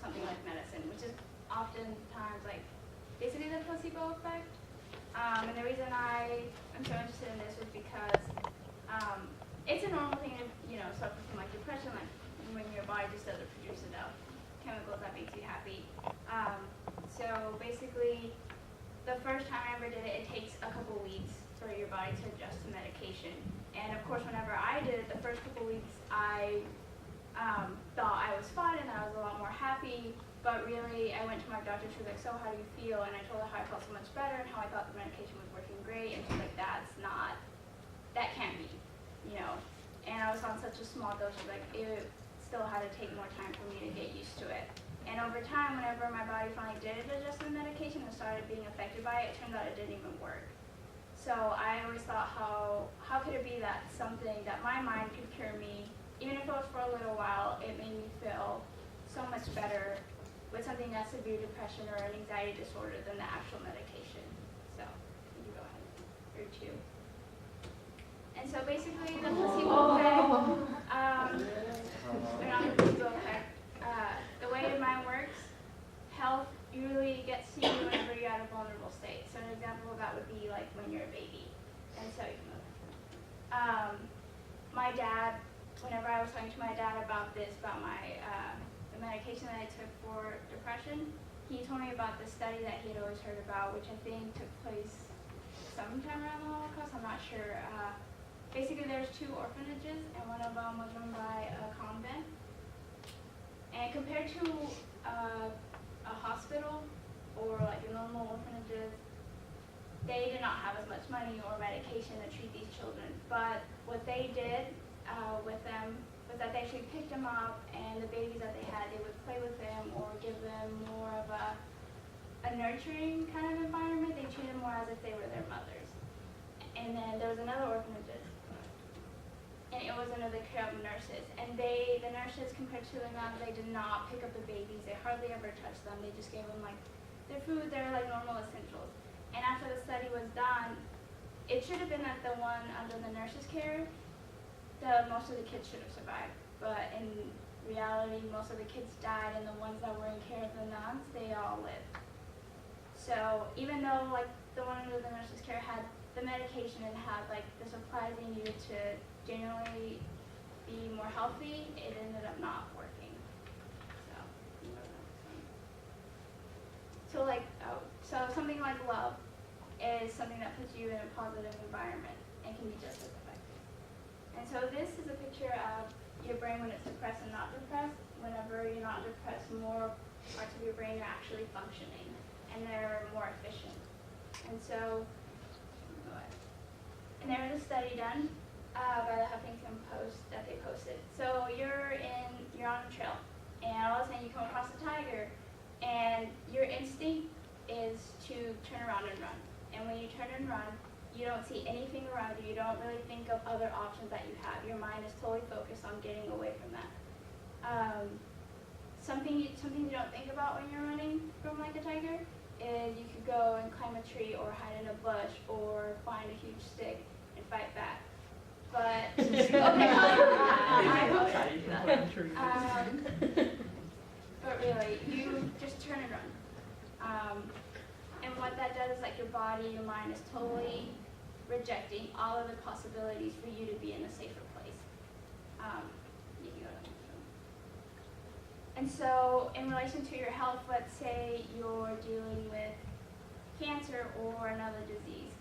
something like medicine, which is oftentimes like basically the placebo effect. And the reason I'm so interested in this is because it's a normal thing to, suffer from like depression, like when your body just doesn't produce enough chemicals that makes you happy. So basically, the first time I ever did it, it takes a couple weeks for your body to adjust to medication. And of course, whenever I did it, the first couple weeks, I thought I was fine and I was a lot more happy. But really, I went to my doctor. She was like, "So how do you feel?" And I told her how I felt so much better and how I thought the medication was working great. And she's like, that can't be, And I was on such a small dose, like it still had to take more time for me to get used to it. And over time, whenever my body finally did adjust to the medication and started being affected by it, it turned out it didn't even work. So I always thought, how could it be that something that my mind could cure me, even if it was for a little while, it made me feel so much better with something that's severe depression or an anxiety disorder than the actual medication. So you go ahead, or two. And so basically the placebo effect, or not the placebo effect, the way your mind works, health usually gets to you whenever you're at a vulnerable state. So an example of that would be like when you're a baby. And so you can move. My dad, whenever I was talking to my dad about this, about my the medication that I took for depression, he told me about the study that he had always heard about, which I think took place sometime around the Holocaust, I'm not sure. Basically, there's 2 orphanages, and one of them was run by a convent. And compared to a hospital or like your normal orphanages, they did not have as much money or medication to treat these children. But what they did with them was that they actually picked them up, and the babies that they had, they would play with them or give them more of a nurturing kind of environment. They treated them more as if they were their mothers. And then there was another orphanage, and it was under the care of nurses. And the nurses, compared to the nuns, they did not pick up the babies. They hardly ever touched them. They just gave them like their food, their like normal essentials. And after the study was done, it should have been that the one under the nurses' care, most of the kids should have survived. But in reality, most of the kids died, and the ones that were in care of the nuns, they all lived. So even though like the one under the nurses' care had the medication and had like the supplies they needed to genuinely be more healthy, it ended up not working. So something like love is something that puts you in a positive environment and can be just as effective. And so this is a picture of your brain when it's depressed and not depressed. Whenever you're not depressed, more parts of your brain are actually functioning and they're more efficient. And so, and there was a study done by the Huffington Post that they posted. So you're on a trail, and all of a sudden you come across a tiger, and your instinct is to turn around and run. And when you turn and run, you don't see anything around you. You don't really think of other options that you have. Your mind is totally focused on getting away from that. Something you don't think about when you're running from like a tiger is you could go and climb a tree or hide in a bush or find a huge stick and fight back. But but really, you just turn and run. And what that does is like your body, your mind is totally rejecting all of the possibilities for you to be in a safer place. You can go to the next one. And so in relation to your health, let's say you're dealing with cancer or another disease.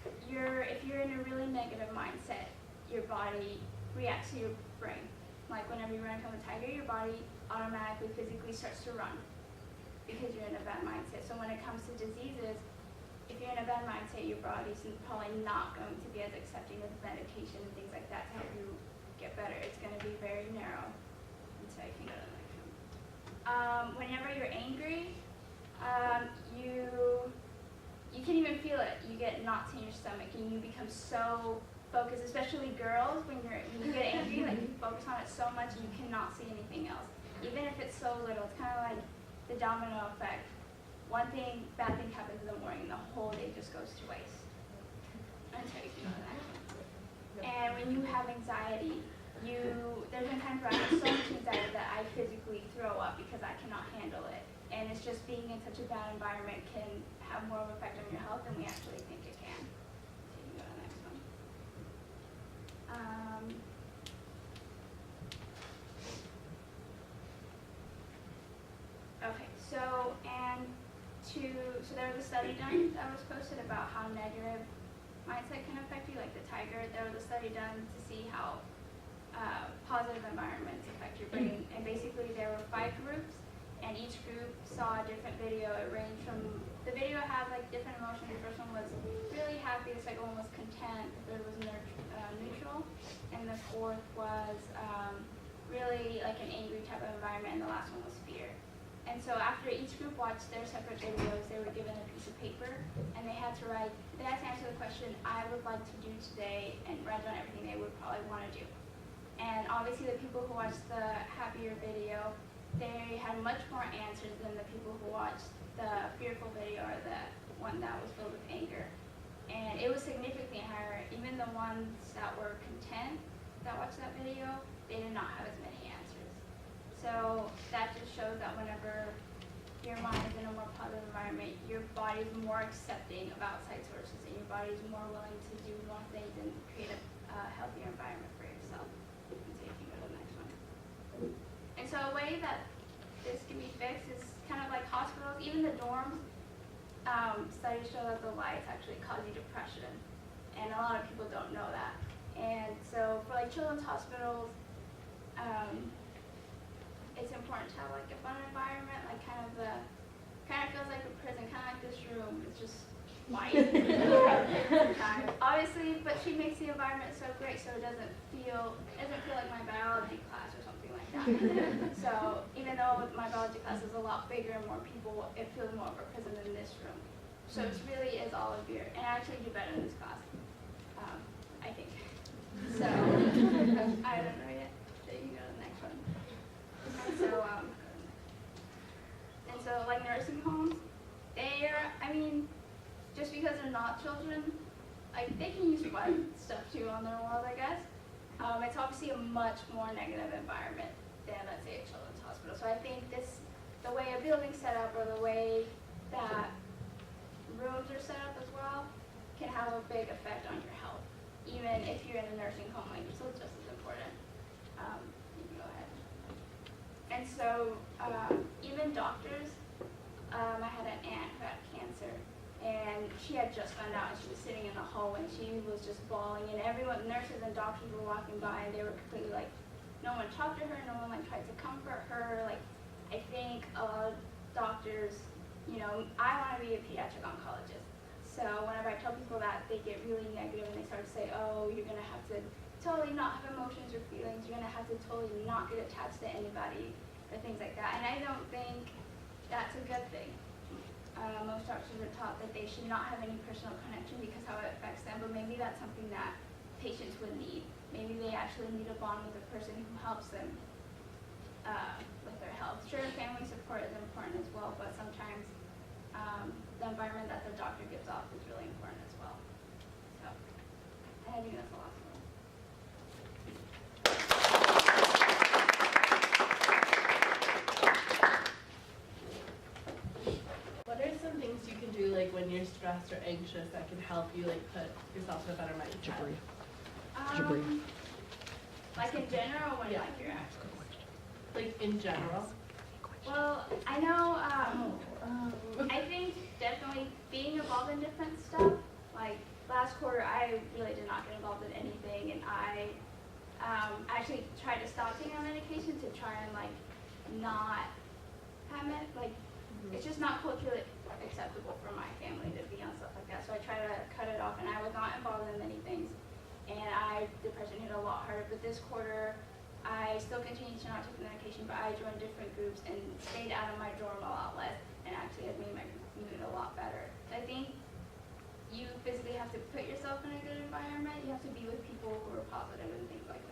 If you're in a really negative mindset, your body reacts to your brain. Like whenever you run from a tiger, your body automatically physically starts to run because you're in a bad mindset. So when it comes to diseases, if you're in a bad mindset, your body's probably not going to be as accepting of medication and things like that to help you get better. It's going to be very narrow. And so you can go to the next one. Whenever you're angry, you can even feel it. You get knots in your stomach and you become so focused, especially girls, when you get angry, like you focus on it so much you cannot see anything else. Even if it's so little, it's kind of like the domino effect. One bad thing happens in the morning, the whole day just goes to waste. Until you can go to the next one. And when you have anxiety, there's been times where I have so much anxiety that I physically throw up because I cannot it's just being in such a bad environment can have more of an effect on your health than we actually think it can. So you can go to the next one. Okay, so there was a study done that was posted about how negative mindset can affect you, like the tiger. There was a study done to see how positive environments affect your brain, and basically there were 5 groups, and each group saw a different video. It ranged from, the video had like different emotions. The first one was really happy, the second one was content, the third was neutral, and the fourth was really like an angry type of environment, and the last one was fear. And so after each group watched their separate videos, they were given a piece of paper, and they had to answer the question, I would like to do today, and write down everything they would probably want to do. And obviously the people who watched the happier video, they had much more answers than the people who watched the fearful video, or the one that was filled with anger. And it was significantly higher. Even the ones that were content that watched that video, they did not have as many answers. So that just shows that whenever your mind is in a more positive environment, your body is more accepting of outside sources, and your body is more willing to do more things and create a healthier environment for yourself. And so you can go to the next one. And so a way that this can be fixed is kind of like hospitals, even the dorms. Studies show that the lights actually cause you depression, and a lot of people don't know that. And so for like children's hospitals, it's important to have like a fun environment, like kind of feels like a prison, kind of like this room. It's just white. Obviously, but she makes the environment so great, so it doesn't feel like my biology class or something like that. So even though my biology class is a lot bigger and more people, it feels more of a prison than this room. So it really is all of your, and I actually do better in this class, I think. So I don't know yet. So you can go to the next one. And so like nursing homes, just because they're not children, like they can use fun stuff too on their walls, I guess. It's obviously a much more negative environment than, let's say, a children's hospital. So I think the way a building's set up, or the way that rooms are set up as well, can have a big effect on your health. Even if you're in a nursing home, like it's still just as important. You can go ahead. And so even doctors, I had an aunt who had cancer, and she had just found out, and she was sitting in the hallway, and she was just bawling, and everyone, nurses and doctors were walking by, and they were completely like, no one talked to her, no one like tried to comfort her. Like, I think a lot of doctors, I want to be a pediatric oncologist. So whenever I tell people that, they get really negative, and they start to say, oh, you're going to have to totally not have emotions or feelings, you're going to have to totally not get attached to anybody, or things like that. And I don't think that's a good thing. Most doctors are taught that they should not have any personal connection because how it affects them, but maybe that's something that patients would need. Maybe they actually need a bond with a person who helps them with their health. Sure, family support is important as well, but sometimes the environment that the doctor gives off is really important as well. So, I think that's the last one. What are some things you can do, like when you're stressed or anxious, that can help you like put yourself in a better mindset? Like in general, when Yeah. like you're actually. Like in general. Well, I know. I think definitely being involved in different stuff. Like last quarter, I really did not get involved in anything, and I actually tried to stop taking on medication to try and like not have it. Like it's just not culturally acceptable for my family to be on stuff like that. So I try to cut it off, and I was not involved in many things. And depression hit a lot harder. But this quarter, I still continued to not take the medication, but I joined different groups and stayed out of my dorm a lot less, and actually has made my mood a lot better. So I think you physically have to put yourself in a good environment. You have to be with people who are positive and things like that.